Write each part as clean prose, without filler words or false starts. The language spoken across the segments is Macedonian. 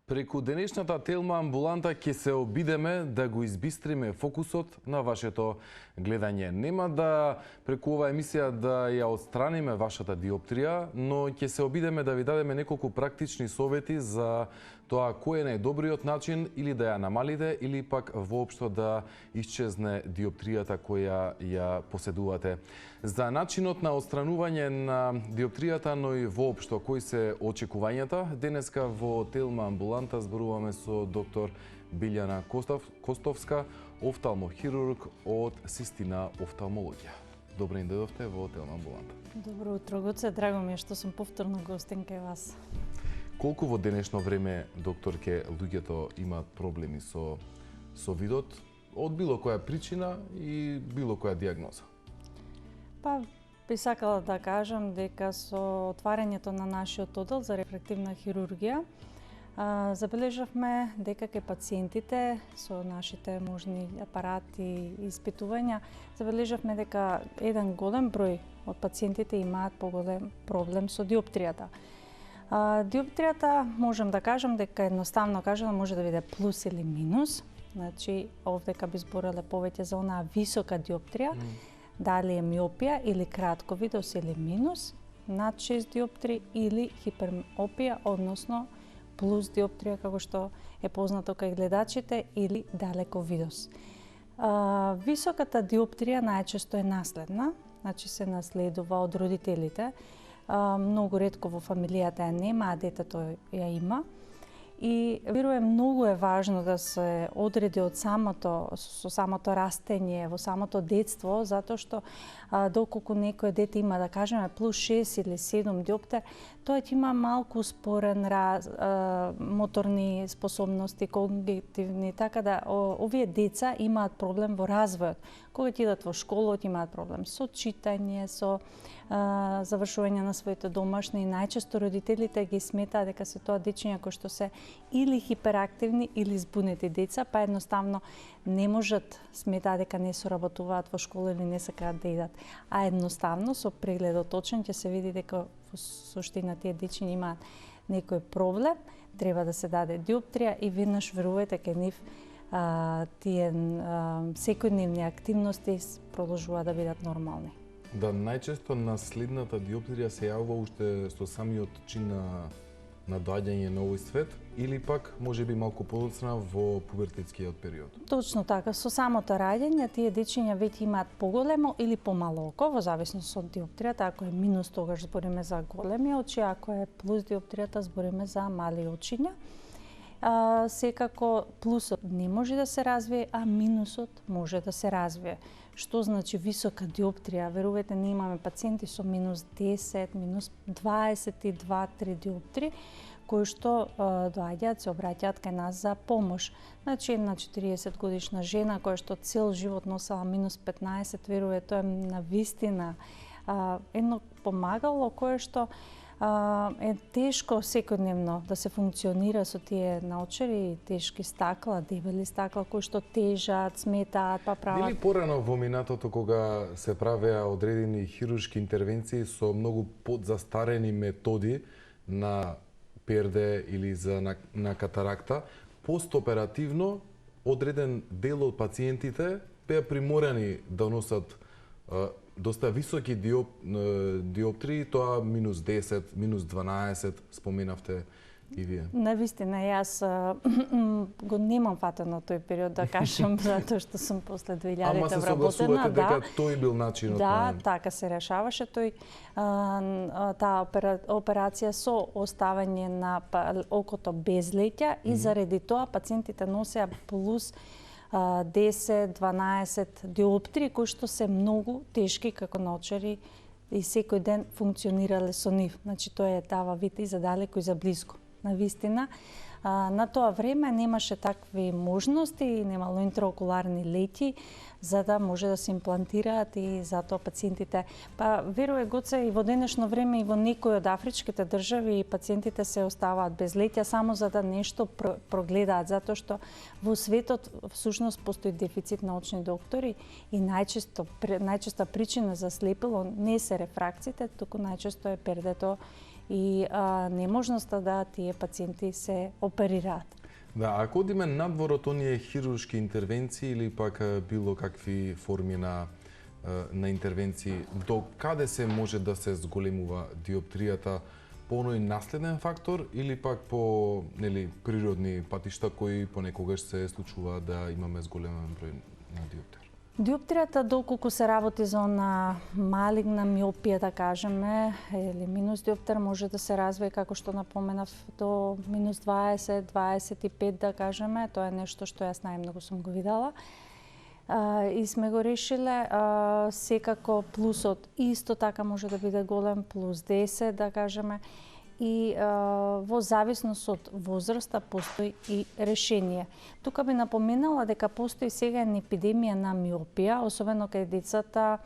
Преку денешната телма амбуланта ќе се обидеме да го избистриме фокусот на вашето гледање. Нема да преку оваа емисија да ја отстраниме вашата диоптрија, но ќе се обидеме да ви дадеме неколку практични совети за тоа кој е најдобриот начин или да ја намалите или пак воопшто да исчезне диоптријата која ја поседувате. За начинот на отстранување на диоптријата, но и воопшто кои се очекувањата, денеска во телма амбуланта зборуваме со доктор Билјана Костовска, офталмохирург од Систина офталмологија. Добро им дојдовте во телма амбуланта. Добро утро, Гоце, драго ми е што сум повторно гостин кај вас. Колку во денешно време, доктор, ке луѓето имаат проблеми со видот од било која причина и било која дијагноза? Па, би сакала да кажам дека со отварањето на нашиот оддел за рефрактивна хирургија забележавме дека кај пациентите со нашите можни апарати и испитувања забележавме дека еден голем број од пациентите имаат поголем проблем со диоптријата. Диоптријата можам да кажам дека едноставно кажано може да биде плюс или минус. Значи, овдека би збореле повеќе за онаа висока диоптрија, дали е миопија или кратковидост или минус, над 6 диоптри или хиперопија, односно плюс диоптрија како што е познато кај гледачите или далековидост. Високата диоптрија најчесто е наследна, значи се наследува од родителите. Многу ретко во фамилијата ја нема, а детето ја има. И верувам многу е важно да се одреди од со самото растење, во самото детство, затоа што доколку некој дете има, да кажеме, плюс 6 или 7 диоптер, тој ќе има малку спорен моторни способности, когнитивни, така да овие деца имаат проблем во развојот. Кога ќе идат во школа, имаат проблем со читање, со завршување на своите домашни, и најчесто родителите ги сметаат дека се тоа дечиња кои што се или хиперактивни или збунети деца, па едноставно не можат, сметаат дека не соработуваат во школа или не сакаат да идат. А едноставно со прегледот точен ќе се види дека во суштина тие дечиња имаат некој проблем, треба да се даде диоптрија и веднаш верувајте кај нив тие секојдневни активности продолжуваат да бидат нормални. Да, најчесто наследната диоптрија се јавува уште со самиот чин на доаѓање на овој свет или пак можеби малку подоцна во пубертетскиот период? Точно така, со самото раѓање тие дечиња веќе имаат поголемо или помало око, во зависност од диоптријата. Ако е минус, тогаш збориме за големи очи, ако е плюс диоптријата, збориме за мали очиња. Секако плюсот не може да се развие, а минусот може да се развие. Што значи висока диоптрија? Верувајте, ние имаме пациенти со минус 10, минус 22-3 диоптри, кои што доаѓаат, се обраќаат кај нас за помош. Значи, една 40 годишна жена која што цел живот носела минус 15, верувате, тоа е навистина едно помагало кое што е тешко секојдневно да се функционира со тие наочари, тешки стакла, дебели стакла кои што тежат, сметаат, па прават. Или порано во минатото кога се правеа одредени хируршки интервенции со многу подзастарени методи на перде или на катаракта, постоперативно одреден дел од пациентите беа приморани да носат доста високи диоптрии, тоа минус 10, минус 12, споменавте и вие. Навистина, јас го немам фатено тој период, да кажам, затоа што сум после 2000-те вработена. Ама се согласувате дека тој бил начинот на... Да, така се решаваше тој таа операција со оставање на окото без леќа и заради тоа пациентите носеа плюс 10-12 диоптри, кои што се многу тешки како наочари и секој ден функционирале со нив. Значи, тоа е дава вид и за далеко и за близко. Навистина, на тоа време немаше такви можности и немало интраокуларни леќи за да може да се имплантираат и затоа пациентите. Па верувам, Гоце, и во денешно време и во некои од афричките држави пациентите се оставаат без леќа само за да нешто прогледаат, затоа што во светот всушност постои дефицит на очни доктори и најчеста причина за слепило не се рефракциите, туку најчесто е пердето и неможноста да тие пациенти се оперираат. Да, ако одиме надвор од оние хируршки интервенции или пак било какви форми на интервенции, до каде се може да се зголемува диоптријата, по оној наследен фактор или пак по природни патишта кои понекогаш се случува да имаме зголемен број на диоптер? Диоптријата, доколку се работи за она малигна миопија, да кажеме, или минус диоптер, може да се развие, како што напоменав, до минус 20, 25, да кажеме. Тоа е нешто што јас најмногу сум го видела. И сме го решиле, секако плюсот исто така може да биде голем, плюс 10, да кажеме. И во зависност од возраста постои и решение. Тука би напоменала дека постои сега една епидемија на миопија, особено кај децата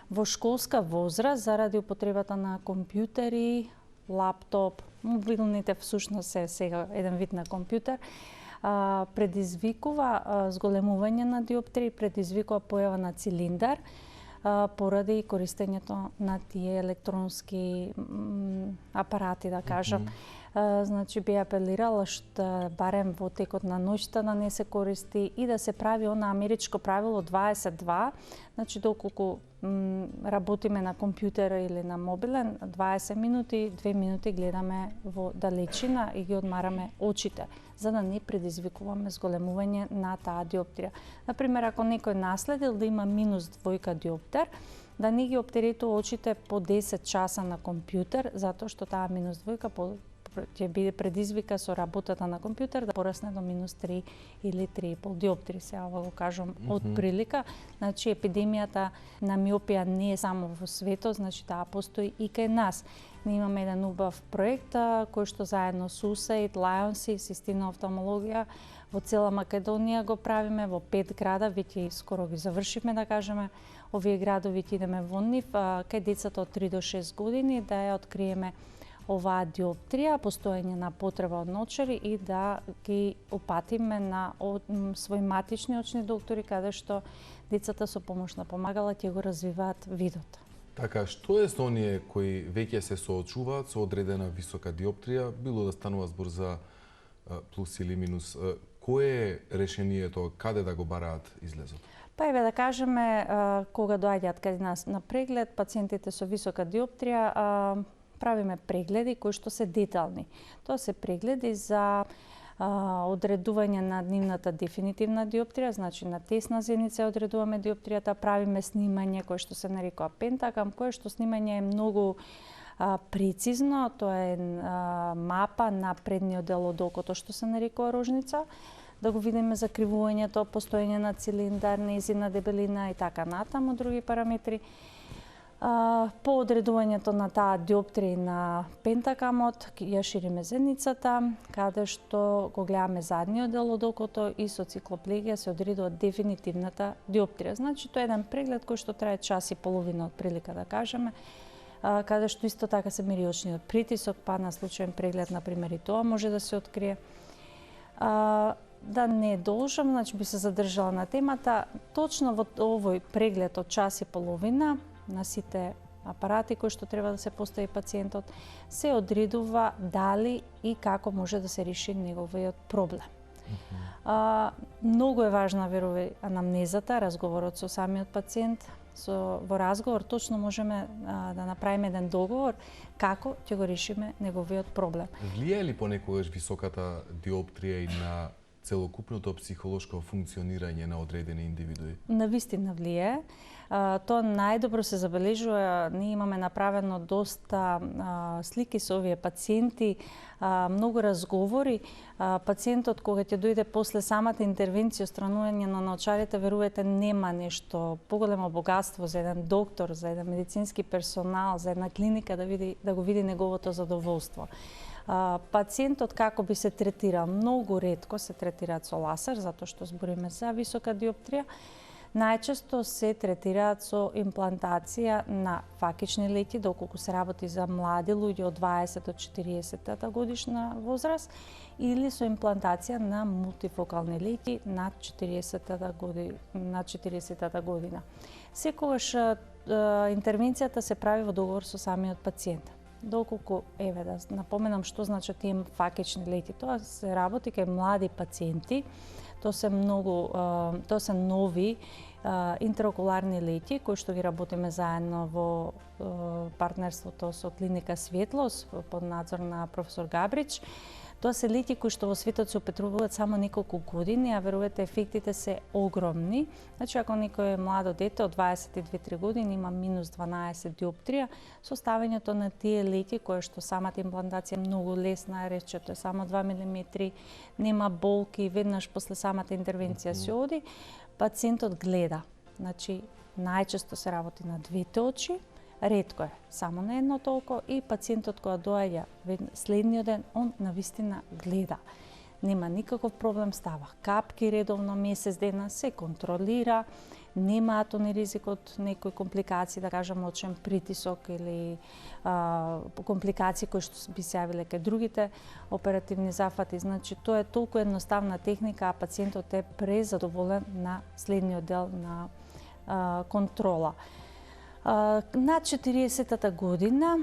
во школска возраст заради употребата на компјутери, лаптоп, мобилните всушност се сега еден вид на компјутер, предизвикува зголемување на диоптрии, предизвикува појава на цилиндар поради користењето на тие електронски апарати, да кажам. Значи би апелирала што барем во текот на ноќта да не се користи и да се прави она америчко правило 22, значи доколку работиме на компјутер или на мобилен, 20 минути, 2 минути гледаме во далечина и ги одмараме очите, за да не предизвикуваме зголемување на таа диоптрија. Например, ако некој наследил да има минус 2 диоптер, да не ги оптеретува очите по 10 часа на компјутер, затоа што таа минус 2 ќе биде предизвика со работата на компјутер да порасне до минус 3 или 3,5 диоптри. Сега го кажам од прилика. Значи, епидемијата на миопија не е само во светот, значи таа постои и кај нас. Ние имаме еден убав проект кој што заедно со USAID, Lions и Систина офталмологија во цела Македонија го правиме во 5 града, веќе скоро ги завршивме, да кажеме. Овие градови ќе идеме во нив, кај децата од 3 до 6 години, да ја откриеме оваа диоптрија, постоење на потреба од ночери и да ги опатиме на своји матични очни доктори, каде што децата со помош на помагала ќе го развиваат видот. Така, што е со оние кои веќе се соочуваат со одредена висока диоптрија, било да станува збор за плюс или минус, кое е решението, каде да го бараат излезот? Па еве да кажеме, кога доаѓаат кај нас на преглед, пациентите со висока диоптрија, правиме прегледи кои што се детални. Тоа се прегледи за одредување на нивната дефинитивна диоптрија, значи на тесна зеница одредуваме диоптријата, правиме снимање кое што се нарекува пентаграм, кое што снимање е многу прецизно, тоа е мапа на предниот дел од окото што се нарекува рожница, да го видиме закривувањето, постоење на цилиндар, нејзина дебелина и така натаму, други параметри. По одредувањето на таа диоптрија на пентаграмот, ја шириме зеницата, каде што го гледаме задниот дел од окото и со циклоплегија се одредува дефинитивната диоптрија. Значи, тоа е еден преглед кој што трае час и половина од прилика, да кажеме, каде што исто така се мери очниот притисок, па на случаен преглед, например, и тоа може да се открие. Да не должам, значи би се задржала на темата, точно во овој преглед од час и половина, на сите апарати кои што треба да се постави пациентот, се одредува дали и како може да се реши неговиот проблем. Многу е важна, верувај, анамнезата, разговорот со самиот пациент. Во разговор точно можеме да направиме еден договор како ќе го решиме неговиот проблем. Влијае ли понекогаш високата диоптрија и на целокупното психолошко функционирање на одредени индивидуи? Навистина влијае. Тоа најдобро се забележува, ние имаме направено доста слики со овие пациенти, многу разговори. Пациентот кога ќе дојде после самата интервенција, отстранување на наочарите, верувате, нема нешто поголемо богатство за еден доктор, за еден медицински персонал, за една клиника да го види неговото задоволство. Пациентот како би се третира? Многу ретко се третираат со ласер, затоа што збориме за висока диоптрија. Најчесто се третираат со имплантација на факични леќи, доколку се работи за млади луѓе од 20 до 40 годишна возраст, или со имплантација на мултифокални леќи над 40 година. Секогаш интервенцијата се прави во договор со самиот пациент. доколку, еве да напоменам што значат тие факични лети. Тоа се работи кај млади пациенти, тоа се нови интраокуларни лети кои што ги работиме заедно во партнерството со клиника Светлос под надзор на професор Габрич. Тоа се лети кои што во светот се употребуваат само неколку години, а верувате ефектите се огромни. Значи ако некој младо дете од 22-3 години има минус 12 диоптрија, со ставањето на тие лети кои што самата имплантација е многу лесна, речето е само 2 мм, нема болки, веднаш после самата интервенција се оди, пациентот гледа. Значи најчесто се работи на двете очи, ретко е само на едното око и пациентот кога доаѓа следниот ден, он навистина гледа. Нема никаков проблем, става капки редовно месец дена, се контролира, нема атони ризик од некои компликации, да кажам очен притисок или компликации кои што би се јавиле кај другите оперативни зафати. Значи тоа е толку едноставна техника, а пациентот е презадоволен на следниот дел на контрола. На 40-та година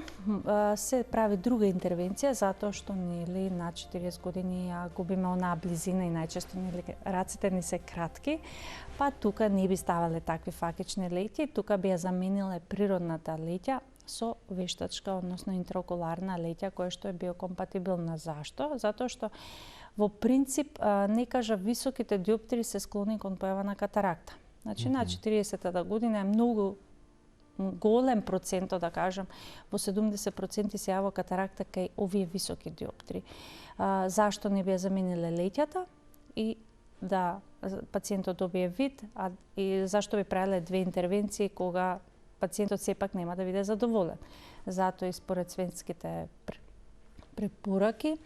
се прави друга интервенција затоа што нели на 40 години ја губиме онаа близина и најчесто нели рацете ни се кратки, па тука не би ставале такви факични леќи, тука би ја замениле природната леќа со вештачка, односно интраокуларна леќа која што е биокомпатибилна. Зашто? Затоа што во принцип не кажа високите диоптрии се склони кон појава на катаракта. Значи на 40-та година е многу голем процент, да кажам, во 70% се јава катаракта кај овие високи диоптрии. Зашто не би ја замениле леќата и да пациентот добие вид, и зашто би правиле две интервенции кога пациентот сепак нема да биде задоволен. Затоа и според светските препораки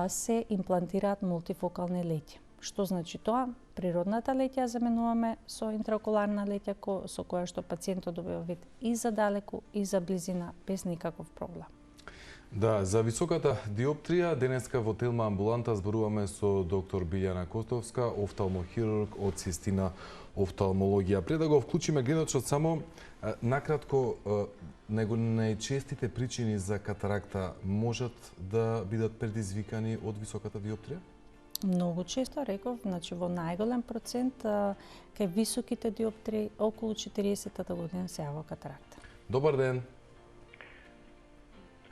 се имплантираат мултифокални леќи. Што значи тоа? Природната леќа заменуваме со интраокуларна леќа со која што пациентот добива вид и за далеку и за близина без никаков проблем. Да, за високата диоптрија денеска во Телма амбуланта зборуваме со доктор Билјана Костовска, офталмохирург од Систина офталмологија. Пред да го вклучиме гледачот, само накратко, најчестите причини за катаракта можат да бидат предизвикани од високата диоптрија? Многу често, реков, значи во најголем процент кај високите диоптрии околу 40-та година се јава катаракта. Добар ден.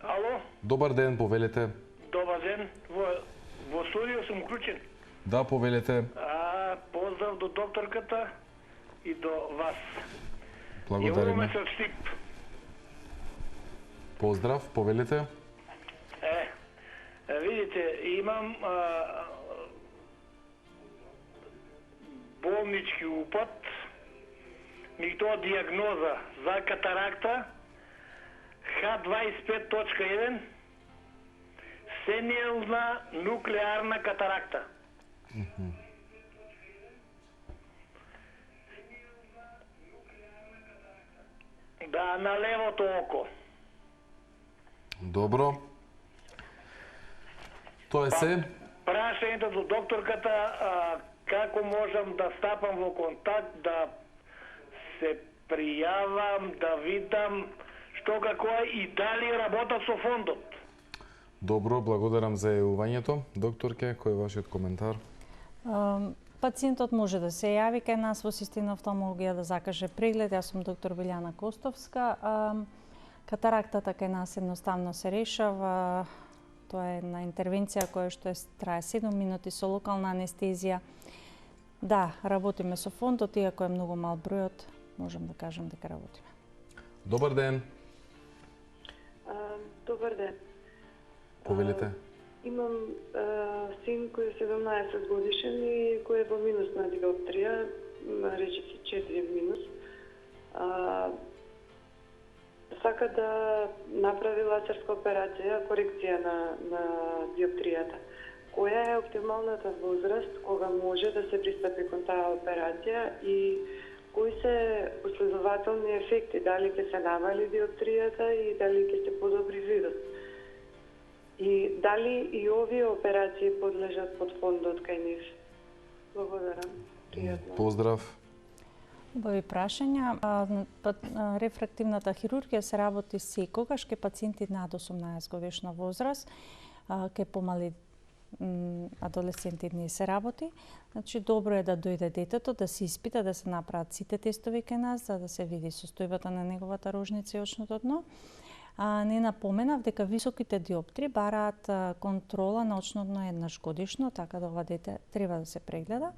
Ало? Добар ден, повелете. Добар ден. Во студио сум уклучен. Да, повелете. Поздрав до докторката и до вас. Благодариме. Јавуваме се од Штип. Поздрав, повелете. Видите, имам болнички упат, ми тоа диагноза за катаракта H25.1 сенијална нуклеарна катаракта. Да, на левото око. Добро. Тоа е се? Прашањето до докторката, како можам да стапам во контакт, да се пријавам, да видам што како е и дали работат со фондот. Добро, благодарам за јавувањето. Докторке, кој е вашиот коментар? Пациентот може да се јави кај нас во Систина офталмологија да закаже преглед. Јас сум доктор Билјана Костовска. Катарактата кај нас едноставно се решава. Тоа е една интервенција која што трае 7 минути со локална анестезија. Да, работиме со фондот, иако е многу мал бројот, можам да кажам дека работиме. Добар ден. Добар ден. Повелете. Имам син кој е 17 годишен и кој е во минусна диоптрија, речиси 4 минус. Сака да направи лазерска операција, корекција на диоптријата. Која е оптималната возраст кога може да се пристапи кон таа операција и кои се последователни ефекти, дали ќе се намали диоптријата и дали ќе се подобри видот? И дали и овие операции подлежат под фондот кај нив? Благодарам. Пријатно. Поздрав. Убави прашања. Рефрактивната хирургија се работи секогаш кај пациенти над 18 годишна возраст, кај помали адолесценти не се работи. Значи, добро е да дојде детето, да се испита, да се направат сите тестови кај нас, за да се види состојбата на неговата рожница и очното дно. Не напоменав дека високите диоптрии бараат контрола на очното дно еднаш годишно, така да ова дете треба да се прегледа.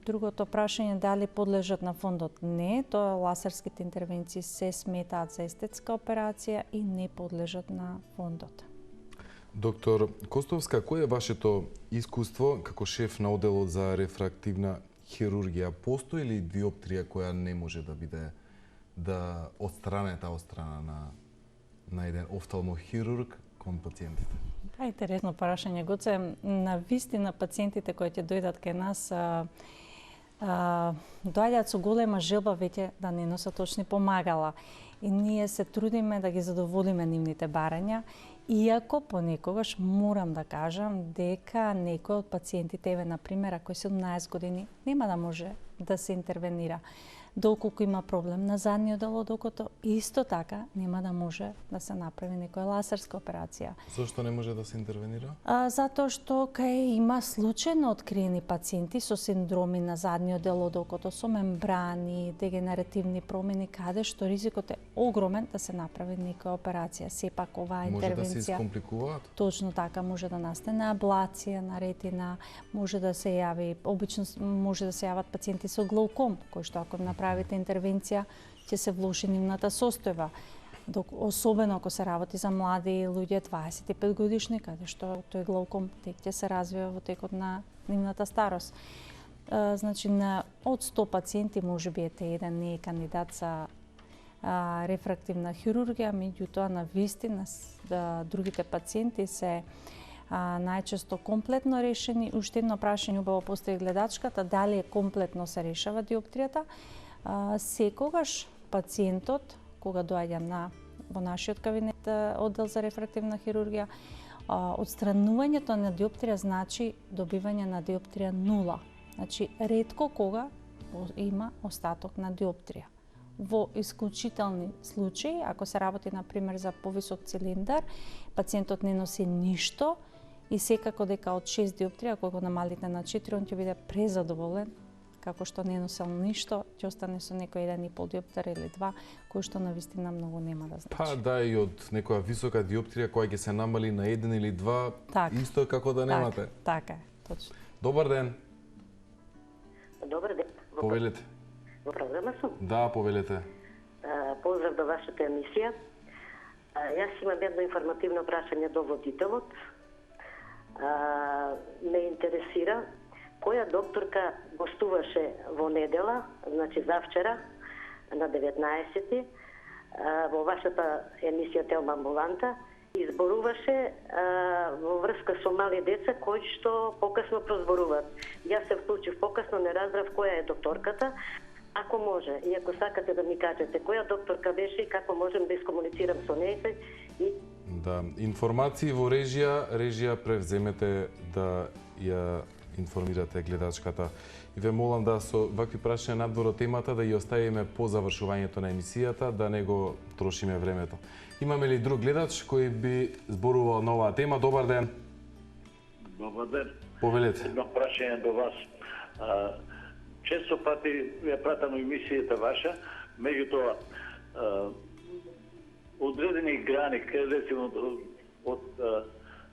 Другото прашање дали подлежат на фондот? Не, тоа лазерските интервенции се сметаат за естетска операција и не подлежат на фондот. Доктор Костовска, кој е вашето искуство како шеф на одделот за рефрактивна хирургија? Постои ли диоптрија која не може да биде отстранета од страна на еден офталмохирург кон пациентите? Интересно прашање, Гоце. На вистина пациентите кои ќе дојдат кај нас доаѓаат со голема желба веќе да не носат очни помагала. И ние се трудиме да ги задоволиме нивните барања, иако понекогаш морам да кажам дека некој од пациентите, еве например, ако е 17 години, нема да може да се интервенира. Доколку има проблем на задниот дел од окото, исто така нема да може да се направи некоја лазерска операција. Зошто не може да се интервенира? Затоа што кај има случајно откриени пациенти со синдроми на задниот дел од окото, со мембрани, дегенеративни промени, каде што ризикот е огромен да се направи некоја операција. Сепак оваа интервенција може да се искомпликуваат? Точно така, може да настане аблација на ретина, може да се јави, обично може да се јават пациенти со глауком, кои што ако направите интервенција, ќе се влоши нивната состојба. Особено ако се работи за млади луѓе 25 годишни, каде што тој глауком тек ќе се развива во текот на нивната старост. Значи, од 100 пациенти, можеби ете еден не е кандидат за рефрактивна хирургија, меѓутоа на вистина другите пациенти се најчесто комплетно решени. Уште едно прашање убаво постои гледачката, дали е комплетно се решава диоптријата. Секогаш пациентот, кога доаѓа во нашиот кабинет оддел за рефрактивна хирургија, отстранувањето на диоптрија значи добивање на диоптрија 0. Значи, ретко кога има остаток на диоптрија. Во исклучителни случаи, ако се работи, например, за повисок цилиндар, пациентот не носи ништо и секако дека од 6 диоптрија, ако го намалите на 4, он ќе биде презадоволен, како што не носел ништо, ќе остане со некој 1,5 диоптер или 2, кој што на вистина многу нема да значи. Па да, и од некоја висока диоптрија која ќе се намали на 1 или 2, така, исто како да немате. Така е, точно. Добар ден. Добар ден. Повелете. Во програма сум? Да, повелете. Поздрав до вашата емисија. Јас имам едно информативно прашање до водителот. Ме интересира која докторка гостуваше во недела, значи завчера, на 19-ти, во вашата емисија Телма Амбуланта, изборуваше во врска со мали деца кои што покасно прозборуваат. Јас се вклучив покасно, не разбрав која е докторката. Ако може, и ако сакате да ми кажете која докторка беше и како можем да искомуницирам со нејзе и... Да, информации во режија превземете да ја информирате гледачката. И ве молам да со вакви прашања надвор од темата да ја оставиме по завршувањето на емисијата, да не го трошиме времето. Имаме ли друг гледач кој би зборувал на оваа тема? Добар ден. Добар ден. Повелете. Едно прашање до вас. Често пати ја пратам емисијата ваша, меѓутоа одредени грани, рецимо од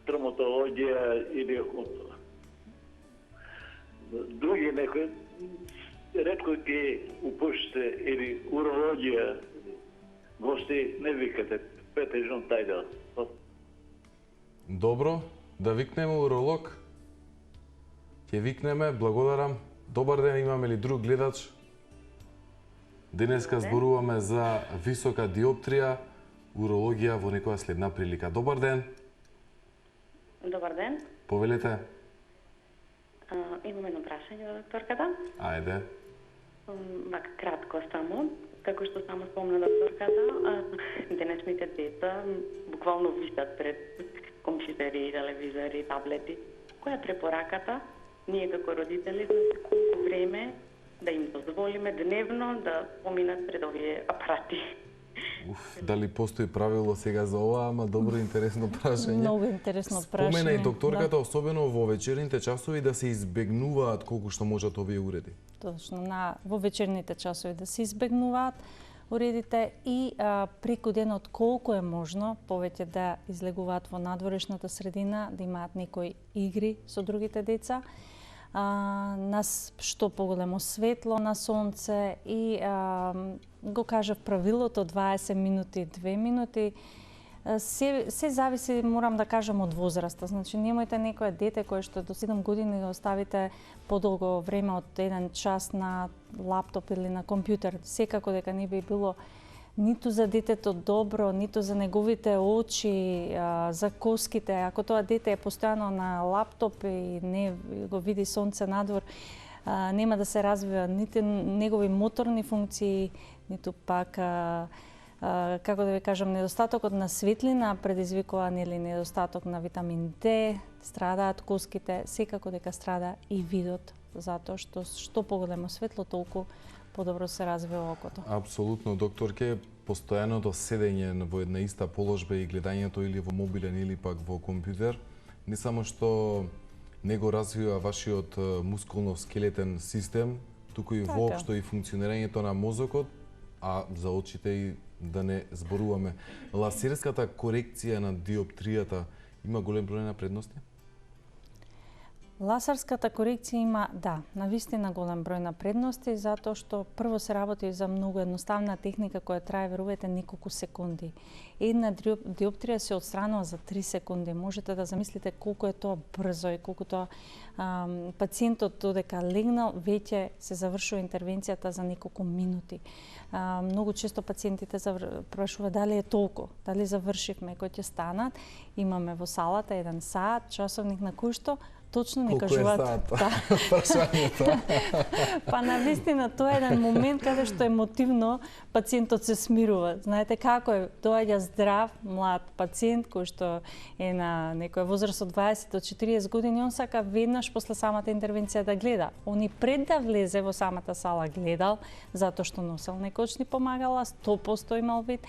травматологија или од други некои, ретко ќе упуштите или урологија гости не викате, претежно тај дел. Добро, да викнеме уролог. Ќе викнеме, благодарам. Добар ден, имаме ли друг гледач? Денеска зборуваме за висока диоптрија, урологија во некоја следна прилика. Добар ден. Добар ден. Повелете. Имам едно прашање до докторката. Ајде. Вака кратко само, како што само спомна докторката, денешните деца буквално висат пред компјутери, телевизори, таблети. Која е препораката ние како родители за колку време да им дозволиме дневно да поминат пред овие апарати. Дали постои правило сега за ова, ама добро интересно прашање. Многу интересно прашање. Спомена и докторката, особено во вечерните часови, да се избегнуваат колку што можат овие уреди. Точно, во вечерните часови да се избегнуваат уредите и преку денот колку е можно повеќе да излегуваат во надворешната средина, да имаат некои игри со другите деца, на што поголемо светло на сонце и го кажав правилото 20 минути, 2 минути. Се зависи, морам да кажам, од возраста. Значи, немојте некое дете кое што до 7 години го оставите подолго време од 1 час на лаптоп или на компјутер. Секако дека не би било ниту за детето добро, ниту за неговите очи, за коските. Ако тоа дете е постојано на лаптоп и не го види сонце надвор, нема да се развива ниту негови моторни функции, ниту пак како да ви кажам, недостатокот на светлина предизвикува нели недостаток на витамин Д, страдаат коските, секако дека страда и видот, затоа што поголемо светло, толку подобро се развива окото. Апсолутно, докторке, постојаното седење во една иста положба и гледањето или во мобилен или пак во компјутер, не само што не го развива вашиот мускулно-скелетен систем, туку и воопшто и функционирањето на мозокот, а за очите и да не зборуваме. Лазерската корекција на диоптријата има голем број на предности? Лазерската корекција има, навистина голем број на предности, затоа што прво се работи за многу едноставна техника која трае, верувајте, неколку секунди. Една диоптрија се отстранува за 3 секунди. Можете да замислите колку е тоа брзо и колку тоа пациентот додека легнал, веќе се завршува интервенцијата за неколку минути. Многу често пациентите прашуваат дали е толку, дали завршивме, кој ќе станат. Имаме во салата еден саат, часовник на кој што точно не кажуваат. Прашањето. Па навистина тоа е еден момент каде што емотивно пациентот се смирува. Знаете како е, доаѓа здрав млад пациент кој што е на некоја возраст од 20 до 40 години, он сака веднаш после самата интервенција да гледа. Он и пред да влезе во самата сала гледал, затоа што носел некој очни помагала, 100% имал вид.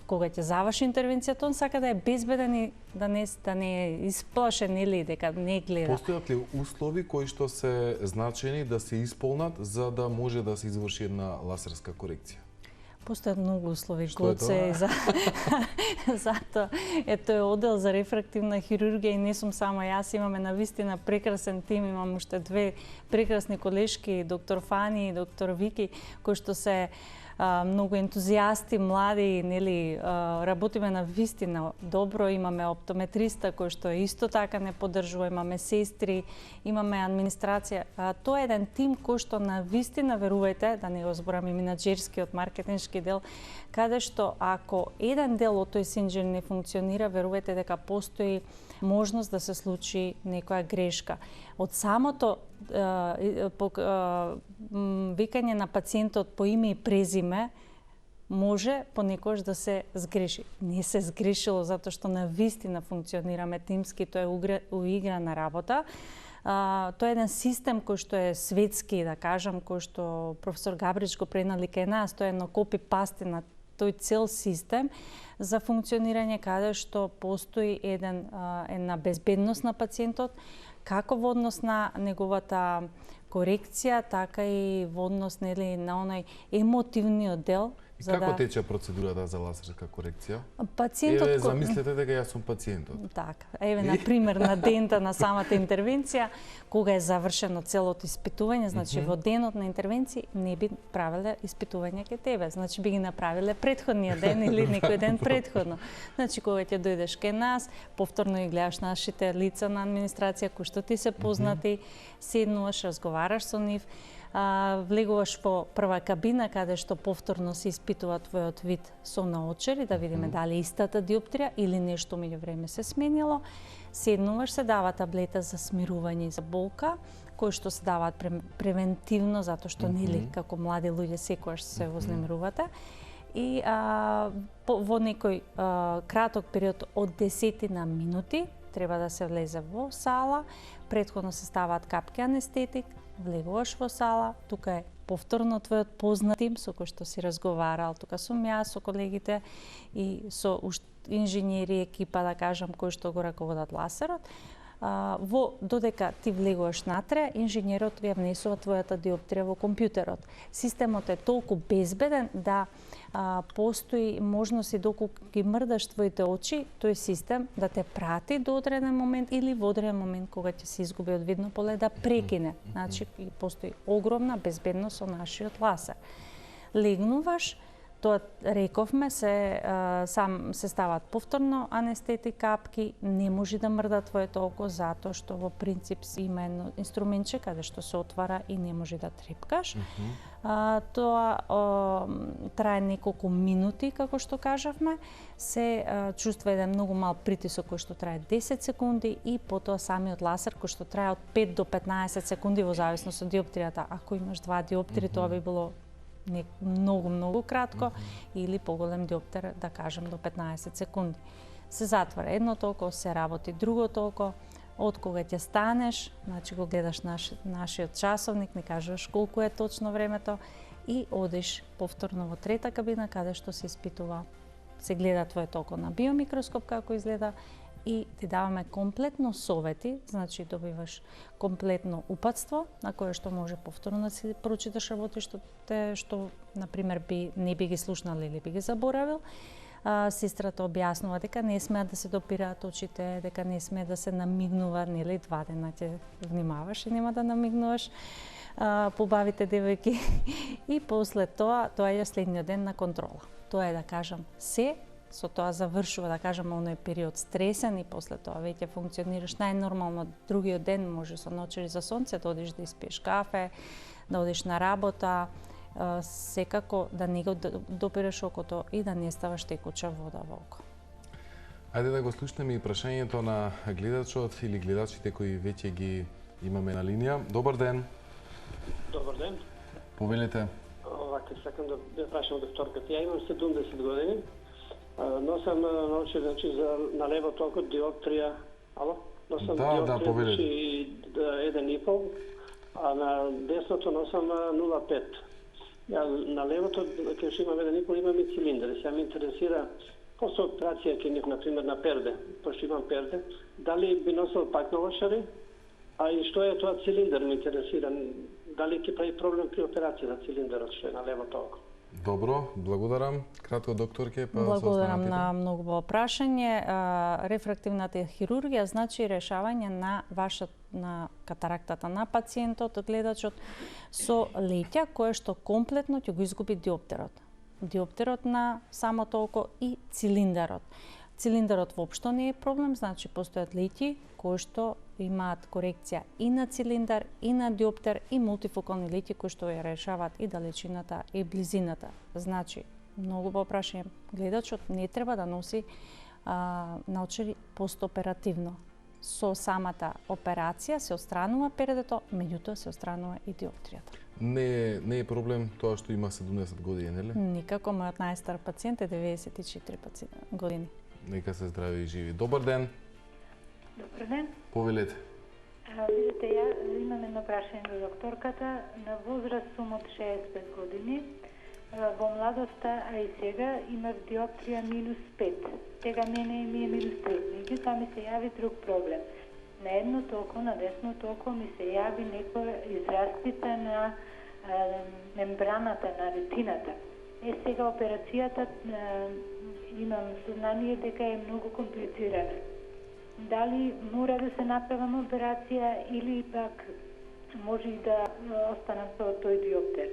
Кога ќе заврши интервенцијата, он сака да е безбеден и да не е исплашен или дека не гледа. Постојат ли услови кои што се значени да се исполнат за да може да се изврши една лазерска корекција? Постојат многу услови, Гоце, затоа ето е одел за рефрактивна хирургија и не сум само јас, имаме навистина прекрасен тим, имам уште 2 прекрасни колешки, доктор Фани и доктор Вики, кои што се многу ентузијасти, млади, нели, работиме на вистина добро, имаме оптометриста кој што исто така не поддржува, имаме сестри, имаме администрација. Тоа е еден тим кој што на вистина, верувајте, да не го зборам и менаџерскиот маркетиншки дел, каде што ако еден дел од тој синџир не функционира, верувајте дека постои можност да се случи некоја грешка. Од самото викање на пациентот по име и презиме може понекогаш да се сгреши. Не се сгрешило затоа што на вистина функционираме тимски, тоа е уиграна работа. Тоа е еден систем кој што е светски, да кажам, кој што професор Габрич го пренали кај нас, тоа е едно копи-пасте на тој цел систем за функционирање каде што постои една безбедност на пациентот, како во однос на неговата корекција, така и во однос на оној емотивниот дел. Како тече процедурата за лазерска корекција? Пациентот... Еве, замислете дека јас сум пациентот. Така. Еве, например, на дента на самата интервенција, кога е завршено целото испитување, значи во денот на интервенција не би правеле испитување ке тебе. Значи би ги направиле претходниот ден или некој ден претходно. Значи кога ќе дојдеш ке нас, повторно и гледаш нашите лица на администрација кои што ти се познати, седнуваш, разговараш со нив, влегуваш во прва кабина каде што повторно се испитува твојот вид со наочери да видиме дали истата диоптрија или нешто меѓу време се сменило. Седнуваш, се дава таблета за смирување и за болка, кои што се даваат превентивно затоа што нели како млади луѓе секогаш се вознемирувате. И во некој краток период од 10 минути треба да се влезе во сала, претходно се ставаат капки анестетик, влегуваш во сала, тука е повторно твојот познати со кој што си разговарал, тука сум јас со колегите и со инженери екипа, да кажам, кои што го раководат ласерот. Додека ти влегуваш натре, инженерот ја внесува твојата диоптрија во компјутерот. Системот е толку безбеден да постои можност и доколку ги мрдаш твоите очи, тој систем да те прати до одреден момент или во одреден момент кога ќе се изгуби од видно поле да прекине. Значи, постои огромна безбедност со нашиот ласер. Легнуваш, тоа рековме, се стават повторно анестети капки, не може да мрда твоето око затоа што во принцип има едно инструментче каде што се отвара и не може да трепкаш. Тоа трае неколку минути, како што кажавме, се чувствува еден многу мал притисок кој што трае 10 секунди и потоа самиот ласер кој што трае од 5 до 15 секунди во зависност од диоптријата. Ако имаш 2 диоптри, тоа би било многу кратко или поголем диоптер, да кажем до 15 секунди. Се затвара едното око, се работи другото око. Од кога ќе станеш, значи го гледаш нашиот часовник, не кажуваш колку е точно времето и одиш повторно во трета кабина каде што се испитува, се гледа твоето око на биомикроскоп како изгледа и ти даваме комплетно совети, значи добиваш комплетно упатство на кое што може повторно да си прочиташ работите што например не би ги слушнал или би ги заборавил. Сестрата објаснува дека не смеат да се допираат очите, дека не смее да се намигнува, нели 2 дена ќе внимаваш и нема да намигнуваш побавите девојки и после тоа е следниот ден на контрола. Тоа е, да кажам, се со тоа завршува, да кажам, оној период стресен и после тоа веќе функционираш најнормално. Другиот ден може со ночери за сонце да одиш да испиеш кафе, да одиш на работа, секако да не го допираш окото и да не ставаш текуча вода во око. Ајде да го слушнеме и прашањето на гледачот или гледачите кои веќе ги имаме на линија. Добар ден. Добар ден. Повелете. Овака сакам да прашам докторката. Ја имам 70 години. Носам научи, значи, на левото око диоптрија. Ало? Носам да, повелете. Значи, 1,5, а на десното носам 0,5. Ја на левото, кај што имам 1,5, имам и цилиндер. Сега ме интересира, после операција ке на пример на перде, пошто имам перде, дали би носил пак новошари, а и што е тоа цилиндер ме интересира, дали ќе прави проблем при операција цилиндерот што е на левото око. Добро, благодарам. Кратко, докторке, па благодарам на многу убаво прашање. Рефрактивната хирургија значи решавање на катарактата на пациентот, гледачот, со леќа кое што комплетно ќе го изгуби диоптерот. Диоптерот на самото око и цилиндерот. Цилиндерот воопшто не е проблем, значи постојат леќи кои што имаат корекција и на цилиндар, и на диоптер, и мултифокални леќи кои што ја решаваат и далечината и близината. Значи, многу по прашање, гледачот не треба да носи наочари постоперативно. Со самата операција се отстранува пердето, меѓутоа се отстранува и диоптријата. Не е проблем тоа што има 70 години, нели? Никако, мојот најстар пациент е 94 години. Нека се здрави и живи. Добар ден. Добар ден. Повелете. Видите, ја имам едно прашање до докторката. На возраст сум од 65 години. Во младоста, а и сега, имав диоптрија -5. Тега мене ми е -3. Меѓутоа ми се јави друг проблем. На едното око, на десното око ми се јави некоја израспита на мембраната на ретината. Сега операцијата имам сознание дека е многу комплицирана. Дали мора да се направам операција или пак може и да останам со тој диоптер?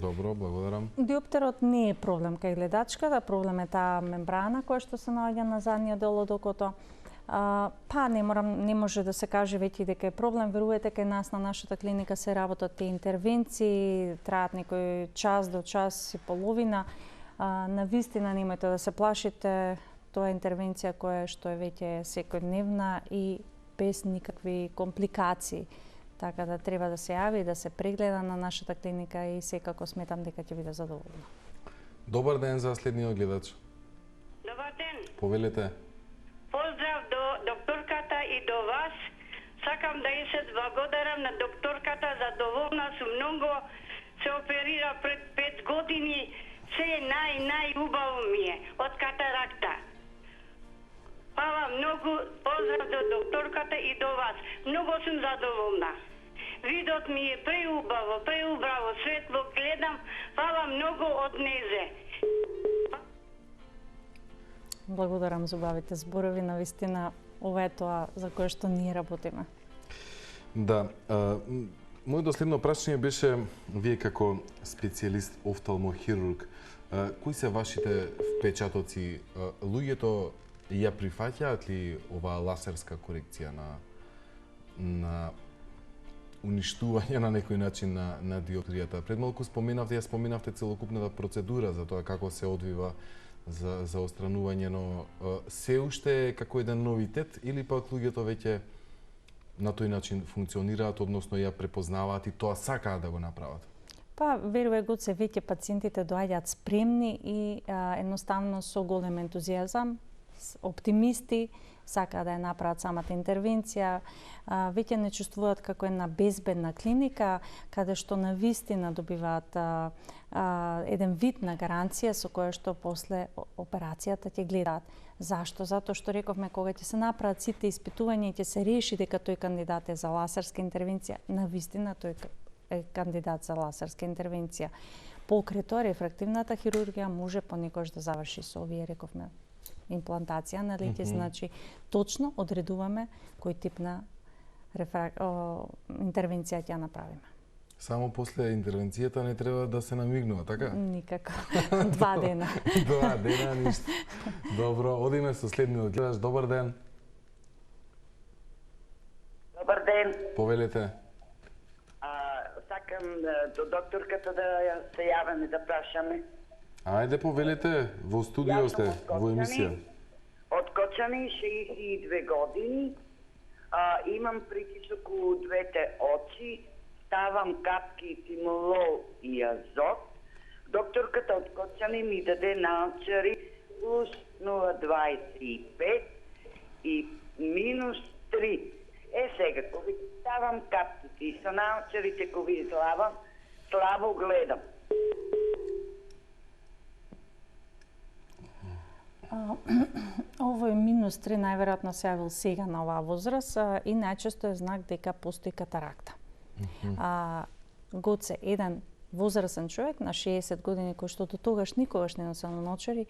Добро, благодарам. Диоптерот не е проблем кај гледачката, проблем е таа мембрана која што се наоѓа на задниот дел од окото. Па не може да се каже веќе дека е проблем. Верувате, кај нас на нашата клиника се работат тие интервенции, траат некој час до час и половина. На вистина немојте да се плашите, тоа е интервенција која што е веќе секојдневна и без никакви компликации. Така да треба да се јави, да се прегледа на нашата клиника и секако сметам дека ќе биде задоволна. Добар ден за следниот гледач. Добар ден. Повелете. Поздрав до докторката и до вас. сакам да им се благодарам на докторката, задоволна сум многу. Се оперира пред 5 години, се најубаво ми е од катаракта. Фала многу, поздрав до докторката и до вас. Многу сум задоволна. Видот ми е преубаво, светло гледам. Фала многу од незе. Благодарам за убавите зборови, навистина ова е тоа за кое што ние работиме. Да, моето следно прашање беше, вие како специјалист офталмохирург, кои се вашите впечатоци? Луѓето ја прифаќаат ли оваа лазерска корекција на уништување на некој начин на диоптријата? Пред малку споменавте целокупната процедура за тоа како се одвива за отстранување, но се уште е како еден новитет или пак луѓето веќе на тој начин функционираат, односно ја препознаваат и тоа сакаат да го направат? Па, верувам се веќе пациентите доаѓаат спремни и едноставно со голем ентузијазам, оптимисти, сакаат да ја направат самата интервенција, веќе не чувствуваат како една безбедна клиника, каде што навистина добиваат еден вид на гаранција со која што после операцијата ќе гледаат. Зашто? Затоа што рековме, кога ќе се направат сите испитувања и ќе се реши дека тој кандидат е за лазерска интервенција, навистина тој е кандидат за лазерска интервенција. Покрај тоа, рефрактивната хирургија може понекогаш да заврши со овие, рековме, имплантација на леќи, значи точно одредуваме кој тип на интервенција ќе направиме. Само после интервенцијата не треба да се намигнува, така? Никако. 2 дена. 2 дена, ништо. Добро, одиме со следниот гледаш. Добар ден. Добар ден. Повелете. Сакам до докторката да се јаваме да прашаме. Ајде, повелете, во студио сте, во емисија. Од Кочани, 62 години, имам притисок у двете очи, ставам капки тимолол и азот. Докторката од Кочани ми даде научари плюс 0,25 и минус 3. Сега, кога ставам капките и со научарите кога излавам, слабо гледам. Ово е минус 3, најверојатно се јавил сега на оваа возраст и најчесто е знак дека постои катаракта. Гоце, еден возрастен човек на 60 години кој што до тогаш никогаш не носел научари,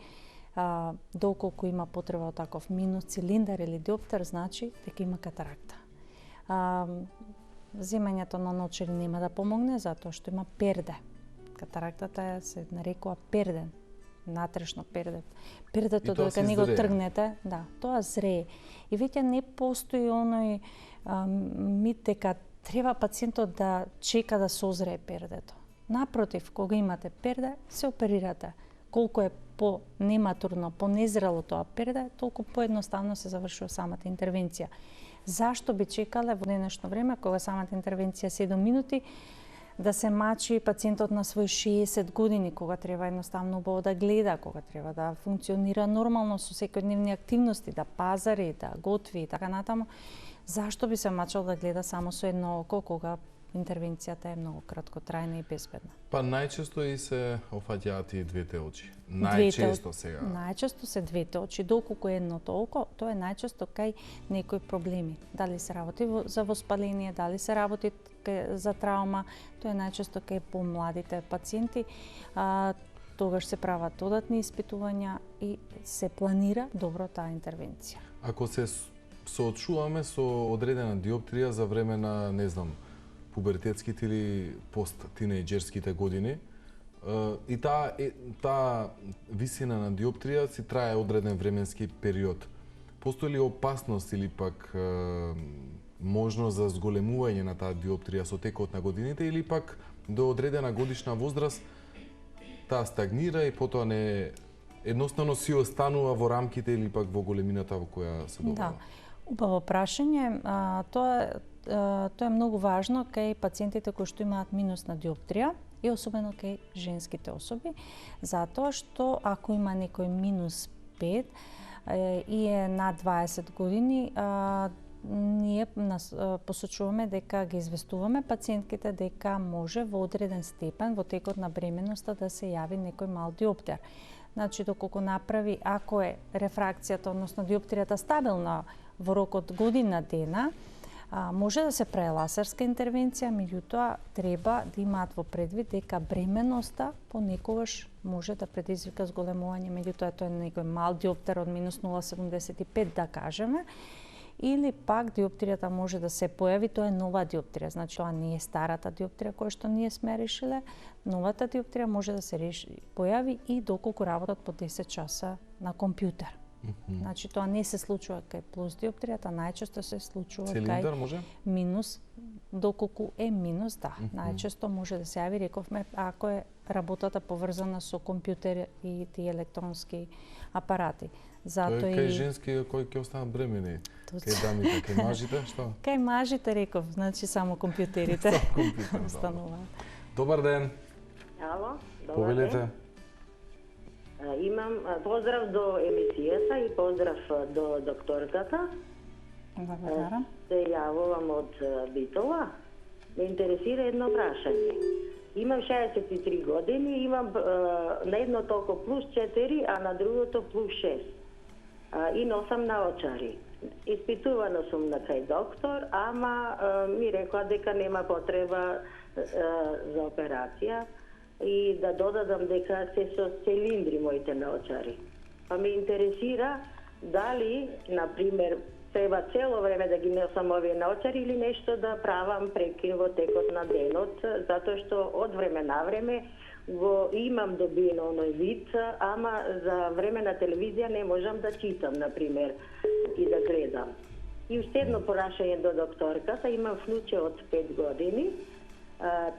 доколку има потреба од таков минус цилиндар или диоптер, значи дека има катаракта. Земањето на научари нема да помогне затоа што има перде. Катарактата се нарекува перден, натрешно перде. Пердето додека не го тргнете, да, тоа зрее. И веќе не постои оној мит дека треба пациентот да чека да созрее пердето. Напротив, кога имате перде, се оперирате. Колку е по-нематурно, по-незрело тоа перде, толку поедноставно се завршува самата интервенција. Зашто би чекале во денешно време, кога самата интервенција 7 минути, да се мачи пациентот на свој 60 години, кога треба едноставно убаво да гледа, кога треба да функционира нормално со секојдневни активности, да пазари, да готви и така натаму. Зашто би се мачал да гледа само со едно око, кога интервенцијата е многу краткотрајна и безбедна? Па најчесто и се офаќаат и двете очи. Најчесто сега. Најчесто се двете очи, доколку едното око, тоа е најчесто кај некои проблеми. Дали се работи за воспаление, дали се работи за травма, тоа е најчесто кај помладите пациенти. Тогаш се прават додатни испитувања и се планира добро таа интервенција. Ако се соочуваме со одредена диоптрија за време на, не знам, пубертетските или пост-тинејџерските години, и таа висина на диоптрија си трае одреден временски период. Постои ли опасност или пак можност за зголемување на таа диоптрија со текот на годините или пак до одредена годишна возраст таа стагнира и потоа не едноставно си останува во рамките или пак во големината во која се добива? Да. Убаво прашање. Тоа е многу важно кај пациентите кои што имаат минусна диоптрија и особено кај женските особи, затоа што ако има некој минус 5 и е над 20 години, ние посочуваме дека ги известуваме пациентките дека може во одреден степен во текот на бременоста да се јави некој мал диоптер. Значи, доколку направи, ако е рефракцијата, односно диоптријата стабилна во рок од година дена, може да се прави лазерска интервенција, меѓутоа треба да имаат во предвид дека бременоста понекогаш може да предизвика зголемување, меѓутоа тоа е некој мал диоптер од минус 0,75 да кажеме, или пак диоптријата може да се појави, тоа е нова диоптрија, значи тоа не е старата диоптрија која што ние сме решиле, новата диоптрија може да се појави и доколку работат по 10 часа на компјутер. Значи тоа не се случува кај плюс диоптријата, најчесто се случува Цилиндар може? Минус, доколку е минус, да. Најчесто може да се јави, рековме, ако е работата поврзана со компјутер и тие електронски апарати. Тоа е кај женски кои ќе останат бремени. Кај дамите, кај мажите, што? Кај мажите реков, значи само компјутерите. Само компјутер, остануваат. Добар ден. Ало, добар Повелете. ден. Имам поздрав до емисијата и поздрав до докторката. Благодарам. Се јавувам од Битола. Ме интересира едно прашање. Имам 63 години, имам на едно толку плюс 4, а на другото плюс 6. И носам наочари. Испитувано сум на кај доктор, ама ми рекла дека нема потреба за операција и да додадам дека се со цилиндри моите наочари. Па ме интересира дали, например, треба цело време да ги носам овие наочари или нешто да правам прекин во текот на денот, затоа што од време на време го имам добиено оној вид, ама за време на телевизија не можам да читам, например, и да гледам. И уште едно порашање до докторката, имам внуче од 5 години,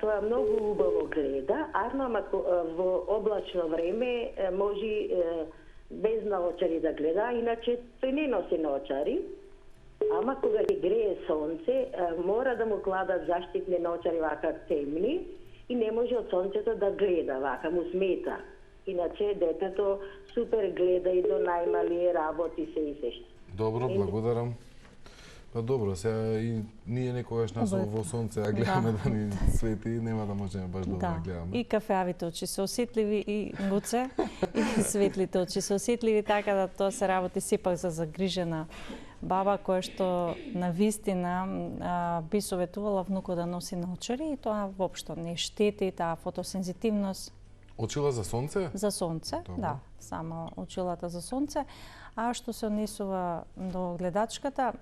тоа многу убаво гледа, ама во облачно време може без наочари да гледа, иначе тој не носи наочари, ама кога ќе грее сонце, мора да му кладат заштитни наочари вака темни и не може од сонцето да гледа, вака му смета. Иначе детето супер гледа и до најмали работи се и сешта. Добро, благодарам. Па добро, сега и ние некогаш нас во сонце а гледаме да ни свети, нема да можеме баш добро да гледаме. И кафеавите очи се осетливи и Гуце, и светлите очи се осетливи, така да тоа се работи сепак за загрижена баба која што на вистина би советувала внукот да носи наочари и тоа воопшто не штети, таа фотосензитивност. Очила за сонце? За сонце, да, само очилата за сонце. А што се однесува до гледачката,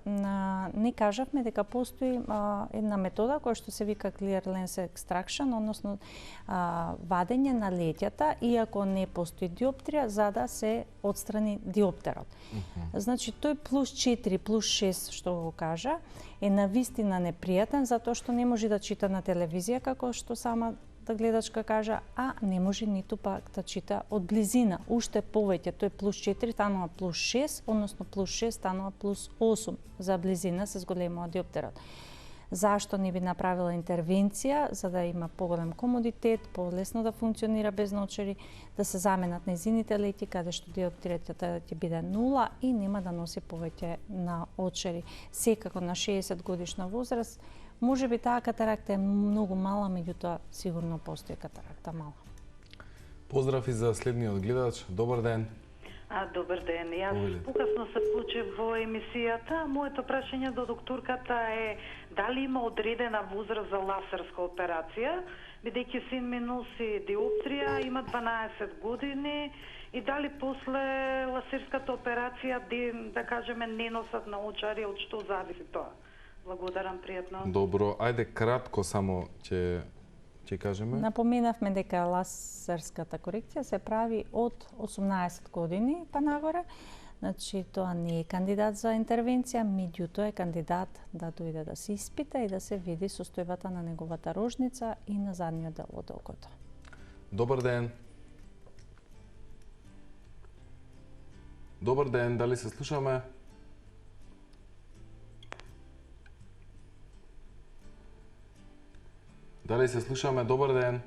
не кажавме дека постои една метода која што се вика clear lens extraction, односно вадење на леќата, иако не постои диоптрија, за да се отстрани диоптерот. Значи, тој плюс 4, плюс 6, што го кажа, е навистина непријатен, затоа што не може да чита на телевизија, како што сама гледачка кажа, а не може ниту пак да чита од близина. Уште повеќе, тој плюс 4 станува плюс 6, односно плюс 6 станува плюс 8 за близина се зголемува диоптерот. Зашто не би направила интервенција, за да има поголем комодитет, полесно да функционира без наочари, да се заменат нејзините леќи, каде што диоптријата ќе биде 0 и нема да носи повеќе на очари. Секако на 60 годишна возраст, може би таа катаракта е многу мала, меѓутоа сигурно постои катаракта мала. Поздрав и за следниот гледач. Добар ден. Добар ден. Јас покасно се вклучив во емисијата. Моето прашање до докторката е дали има одредена возраст за лазерска операција, бидејќи син ми носи диоптрија, има 12 години и дали после лазерската операција, да кажеме, не носат наочари, од што зависи тоа? Благодарам, пријатно. Добро, ајде кратко само ќе кажеме. Напоменавме дека лазерската корекција се прави од 18 години па нагоре. Значи, тоа не е кандидат за интервенција, меѓутоа е кандидат да дојде да се испита и да се види состојбата на неговата рожница и на задниот дел од окото. Добар ден. Добар ден, дали се слушаме? Дали се слушаме? Добар ден.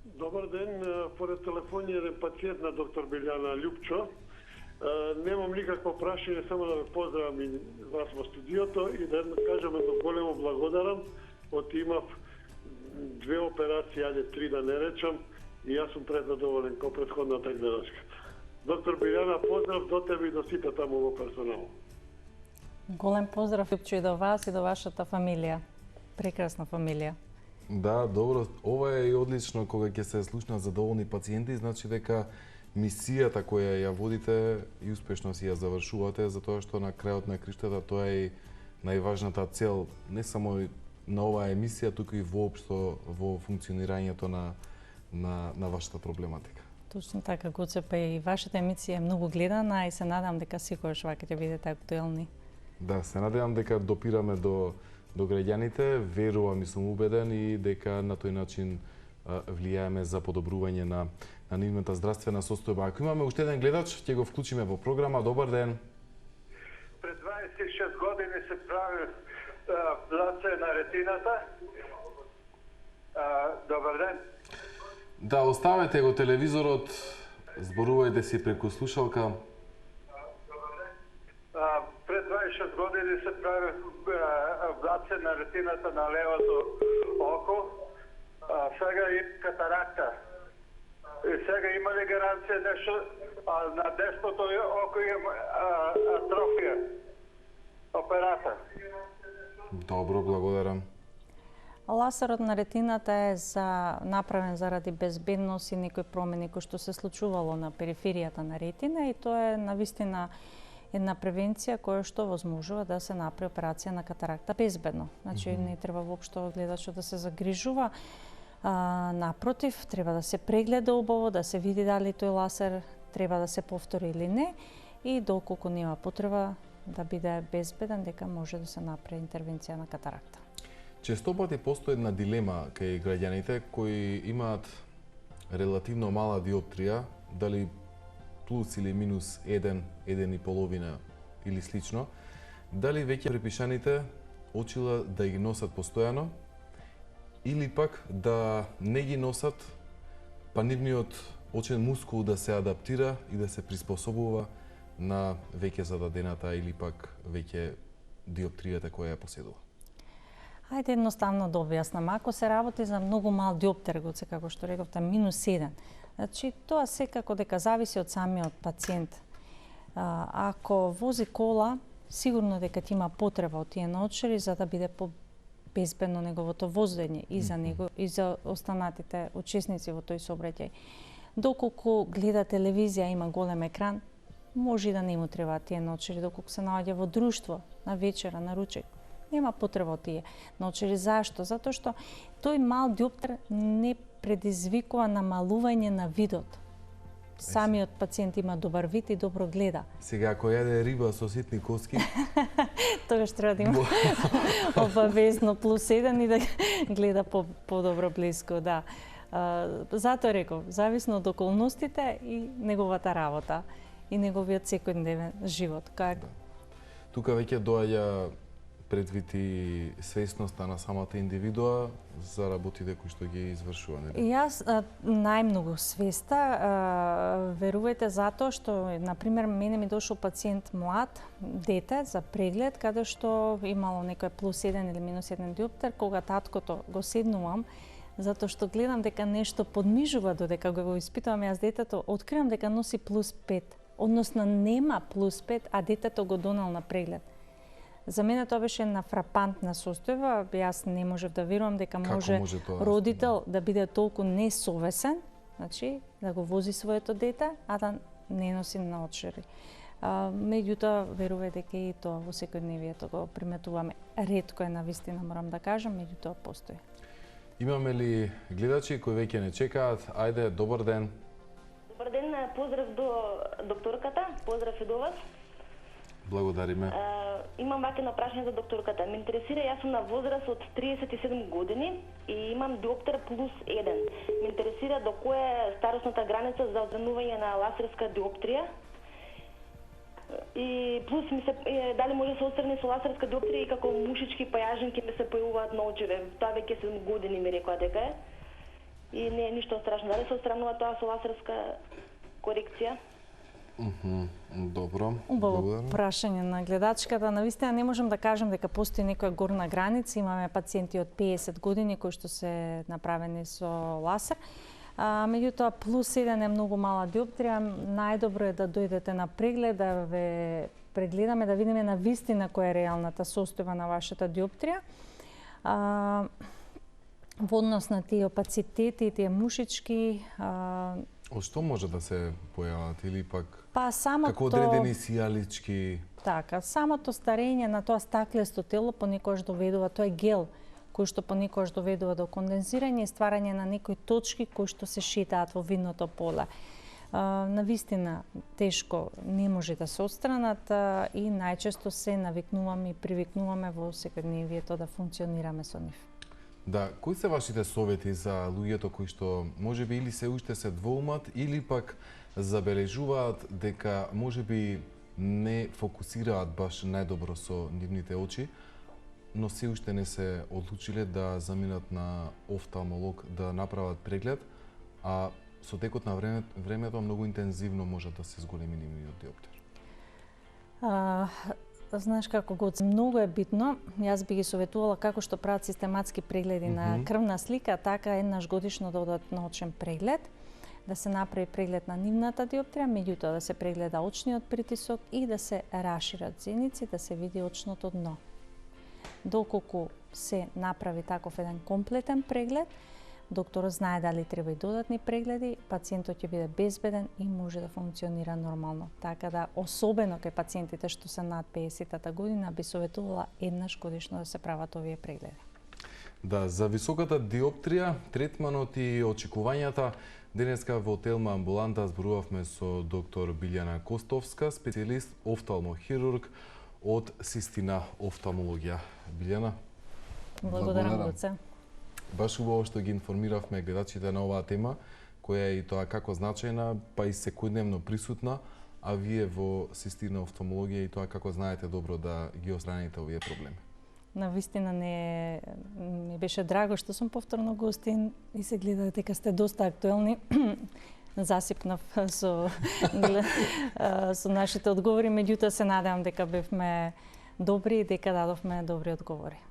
Добар ден, поред телефонија е пациент на доктор Билјана Љупчо. Немам никакво прашање, само да ве поздравам и вас во студиото и да кажам едно големо благодарам, од имав 2 операции, ајде 3 да не речам, и јас сум презадоволен како претходната гледачка. Доктор Билјана, поздрав до тебе и до сите таму во персонал. Голем поздрав и до вас и до вашата фамилија. Прекрасна фамилија. Да, добро. Ова е и одлично кога ќе се слушнат задоволни пациенти, значи дека мисијата која ја водите и успешно си ја завршувате, затоа што на крајот на криштата тоа е најважната цел, не само на оваа емисија, туку и воопшто во функционирањето на вашата проблематика. Точно така, Гоцепе, и вашата емисија е многу гледана и се надам дека секогаш вака ќе бидете актуелни. Да, се надевам дека допираме до граѓаните, верувам и сум убеден и дека на тој начин влијаеме за подобрување на нивната здравствена состојба. Ако имаме уште еден гледач, ќе го вклучиме во програма. Добар ден. Пред 26 години се прави плаце на ретината. Добар ден. Да, оставете го телевизорот, зборувајте си преку слушалка. Пред 26 години се прави плаце на ретината на левото око. Сега има катаракта. И сега има ли гаранција нешто, на десното око има атрофија, операта? Добро, благодарам. Ласерот на ретината е направен заради безбедност и некои промени кои што се случувало на периферијата на ретина и тоа е навистина една превенција која што возможува да се направи операција на катаракта безбедно. Значи не треба воопшто гледачот да се загрижува. Напротив, треба да се прегледа убаво, да се види дали тој ласер треба да се повтори или не и доколку нема потреба да биде безбеден, дека може да се направи интервенција на катаракта. Често пати постои една дилема кај граѓаните кои имаат релативно мала диоптрија, дали плюс или минус 1, 1,5 или слично, дали веќе препишаните очила да ги носат постојано или пак да не ги носат, па нивниот очен мускул да се адаптира и да се приспособува на веќе зададената или пак веќе диоптријата која ја поседува. Хајде едноставно да објаснам. Ако се работи за многу мал диоптер, како што рековте, минус 1, значи тоа секако дека зависи од самиот пациент. Ако вози кола, сигурно дека ќе има потреба од тие наочари за да биде безбедно неговото возење и за него и за останатите учесници во тој сообраќај. Доколку гледа телевизија, има голем екран, може и да не му треба тие наочари, доколку се наоѓа во друштво, на вечера, на ручек. Нема потреба од тие наочари. Зашто? Затоа што тој мал диоптер не предизвикува намалување на видот. Самиот пациент има добар вид и добро гледа. Сега, ако јаде риба со ситни коски, тогаш треба да има обавезно плюс 1 и да гледа подобро блиско, да. Затоа реков, зависно од околностите и неговата работа и неговиот секојдневен живот. Тука веќе доаѓа предвид и свесноста на самата индивидуа за работите кои што ги извршува, нели? Јас најмногу свеста, верувајте, затоа што, например, мене ми дошол пациент млад, дете, за преглед, каде што имало некој плюс 1 или минус 1 диоптер, кога таткото го седнувам, затоа што гледам дека нешто подмижува, додека го испитувам јас детето, откривам дека носи плюс 5, односно нема плюс 5, а детето го донел на преглед. За мене тоа беше една фрапантна состојба, јас не можев да верувам дека може родител да биде толку несовесен, значи да го вози своето дете, а да не носи наочари. Меѓутоа, верувај дека и тоа во секојдневието го приметуваме. Ретко е, навистина, морам да кажам, меѓутоа постои. Имаме ли гледачи кои веќе не чекаат? Ајде, добар ден. Добар ден, поздрав до докторката, поздрав и до вас. Благодариме. Имам вака едно прашање за докторката. Ме интересира, јас сум на возраст од 37 години и имам диоптер плюс 1. Ме интересира до која е старосната граница за одстранување на ласерска диоптрија. И плюс дали може да се отстрани со ласерска диоптрија и како мушички пајажинки ми се појавуваат наочире. Тоа веќе 7 години ми рекоа дека е. И не е ништо страшно. Дали се отстранува тоа со ласерска корекција? Добро. Убаво прашање на гледачката. Навистина не можам да кажам дека постои некоја горна граница. Имаме пациенти од 50 години кои што се направени со ласер. Меѓутоа, плюс 1 е многу мала диоптрија. Најдобро е да дојдете на преглед, да ве прегледаме, да видиме на вистина која е реалната состојба на вашата диоптрија. Во однос на тие опацитети, тие мушички... Од што може да се појават или пак самото... како одредени сијалички? Така, самото старење на тоа стаклесто тело понекогаш доведува, тоа е гел, кој што понекогаш доведува до кондензирање и стварање на некои точки кои што се шетаат во видното поле. Навистина тешко не може да се отстранат и најчесто се навикнуваме и привикнуваме во секојдневието да функционираме со нив. Да, кои се вашите совети за луѓето кои што можеби или се уште се двоумат или пак забележуваат дека можеби не фокусираат баш најдобро со нивните очи, но се уште не се одлучиле да заминат на офталмолог да направат преглед, а со текот на времето многу интензивно може да се зголеми нивниот диоптер? Знаеш како Гоце, многу е битно. Јас би ги советувала како што прават систематски прегледи на крвна слика, така еднаш годишно да одат на очен преглед, да се направи преглед на нивната диоптрија, меѓутоа да се прегледа очниот притисок и да се рашират зеници, да се види очното дно. Доколку се направи таков еден комплетен преглед, докторот знае дали треба и додатни прегледи, пациентот ќе биде безбеден и може да функционира нормално. Така да, особено кај пациентите што се над 50-та година, би советувала еднаш годишно да се прават овие прегледи. Да, за високата диоптрија, третманот и очекувањата, денеска во Телма амбуланта зборувавме со доктор Билјана Костовска, специјалист офталмохирург од Систина офталмологија. Билјана, благодарам Гоце. Баш убаво што ги информиравме гледачите на оваа тема, која е и тоа како значајна, па и секојдневно присутна, а вие во Систина офталмологија и тоа како знаете добро да ги отстраните овие проблеми. Навистина ми беше драго што сум повторно гостин и се гледа дека сте доста актуелни. Засипнав со нашите одговори, меѓутоа се надевам дека бевме добри и дека дадовме добри одговори.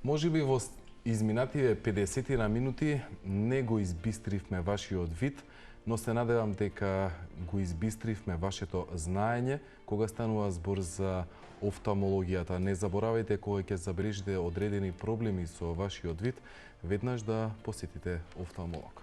Можеби во изминативе 50 на минути не го избистривме вашиот вид, но се надевам дека го избистривме вашето знаење кога станува збор за офталмологијата. Не заборавајте кога ќе забележите одредени проблеми со вашиот вид, веднаш да посетите офталмолог.